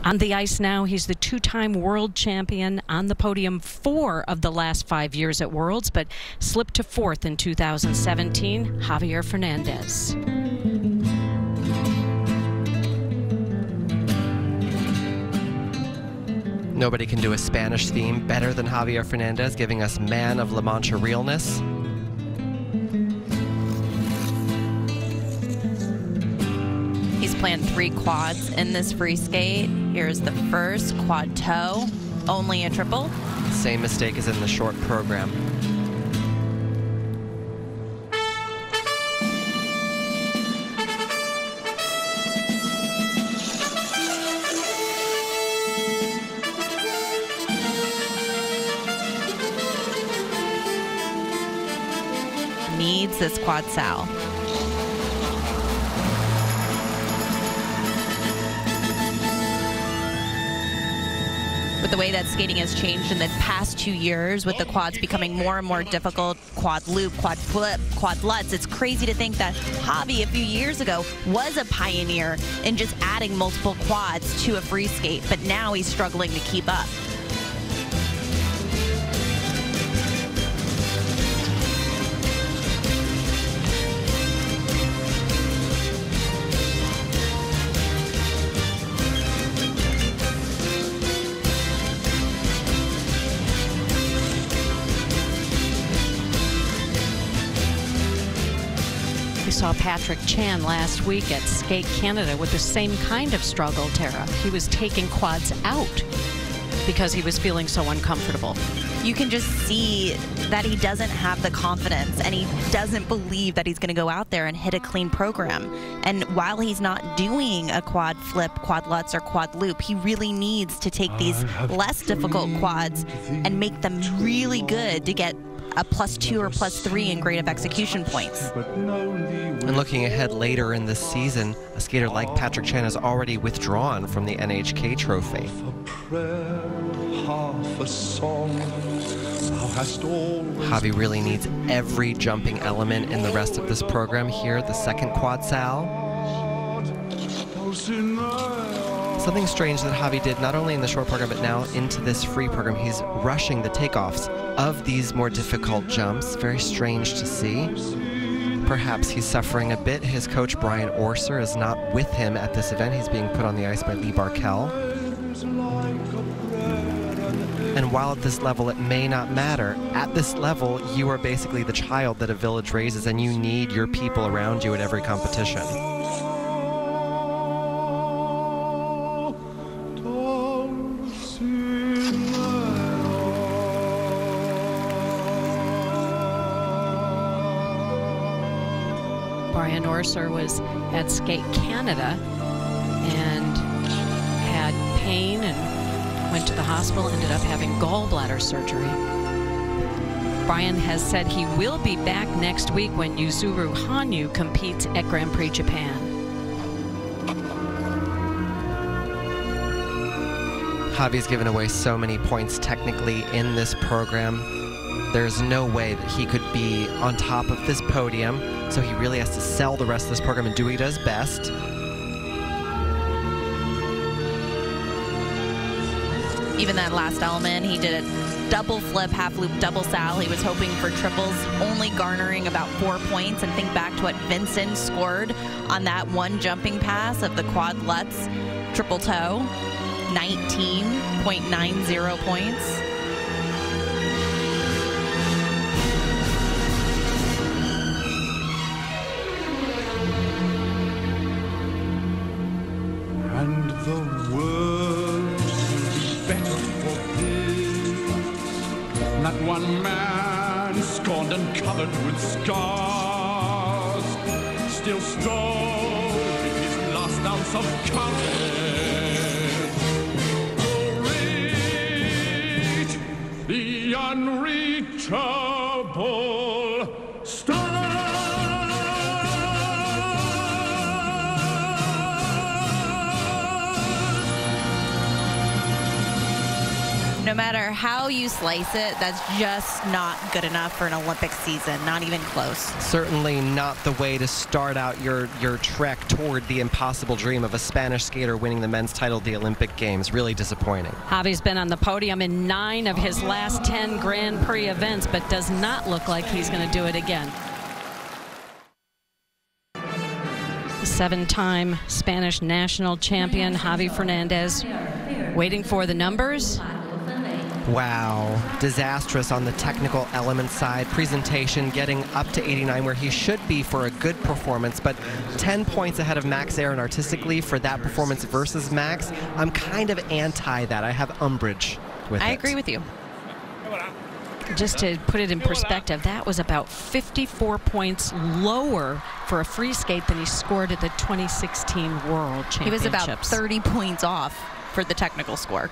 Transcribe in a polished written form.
On the ice now, he's the two-time world champion, on the podium 4 of the last 5 years at Worlds, but slipped to 4th in 2017, Javier Fernandez. Nobody can do a Spanish theme better than Javier Fernandez, giving us Man of La Mancha realness. He's planned 3 quads in this free skate. Here's the first, quad toe, only a triple. Same mistake as in the short program. Needs this quad sal. With the way that skating has changed in the past 2 years, with the quads becoming more and more difficult, quad loop, quad flip, quad lutz, it's crazy to think that Javi a few years ago was a pioneer in just adding multiple quads to a free skate, but now he's struggling to keep up. We saw Patrick Chan last week at Skate Canada with the same kind of struggle, Tara. He was taking quads out because he was feeling so uncomfortable. You can just see that he doesn't have the confidence, and he doesn't believe that he's going to go out there and hit a clean program. And while he's not doing a quad flip, quad lutz, or quad loop, he really needs to take these less difficult quads and make them really good to get a +2 or +3 in grade of execution points. And looking ahead later in this season, a skater like Patrick Chan has already withdrawn from the NHK trophy. Javi really needs every jumping element in the rest of this program here, the second quad sal. Something strange that Javi did not only in the short program but now into this free program, he's rushing the takeoffs of these more difficult jumps. Very strange to see. Perhaps he's suffering a bit. His coach Brian Orser is not with him at this event. He's being put on the ice by Lee Barkel. And while at this level it may not matter, at this level you are basically the child that a village raises, and you need your people around you at every competition. Brian Orser was at Skate Canada and had pain and went to the hospital, ended up having gallbladder surgery. Brian has said he will be back next week when Yuzuru Hanyu competes at Grand Prix Japan. Javi's given away so many points technically in this program. There's no way that he could be on top of this podium, so he really has to sell the rest of this program and do what he does best. Even that last element, he did a double flip, half loop, double sal. He was hoping for triples, only garnering about 4 points. And think back to what Vincent scored on that one jumping pass of the quad lutz triple toe, 19.90 points. And the world will be better for this. Not one man scorned and covered with scars, still strong with his last ounce of courage. To reach the unreachable star. no matter how you slice it, that's just not good enough for an Olympic season, not even close. Certainly not the way to start out your trek toward the impossible dream of a Spanish skater winning the men's title at the Olympic Games. Really disappointing. Javi's been on the podium in 9 of his last 10 Grand Prix events, but does not look like he's going to do it again. The 7-time Spanish national champion Javi Fernandez waiting for the numbers. Wow, disastrous on the technical element side. Presentation getting up to 89 where he should be for a good performance, but 10 points ahead of Max Aaron artistically for that performance versus Max. I'm kind of anti that. I have umbrage with it. I agree with you. Just to put it in perspective, that was about 54 points lower for a free skate than he scored at the 2016 World Championships. He was about 30 points off for the technical score.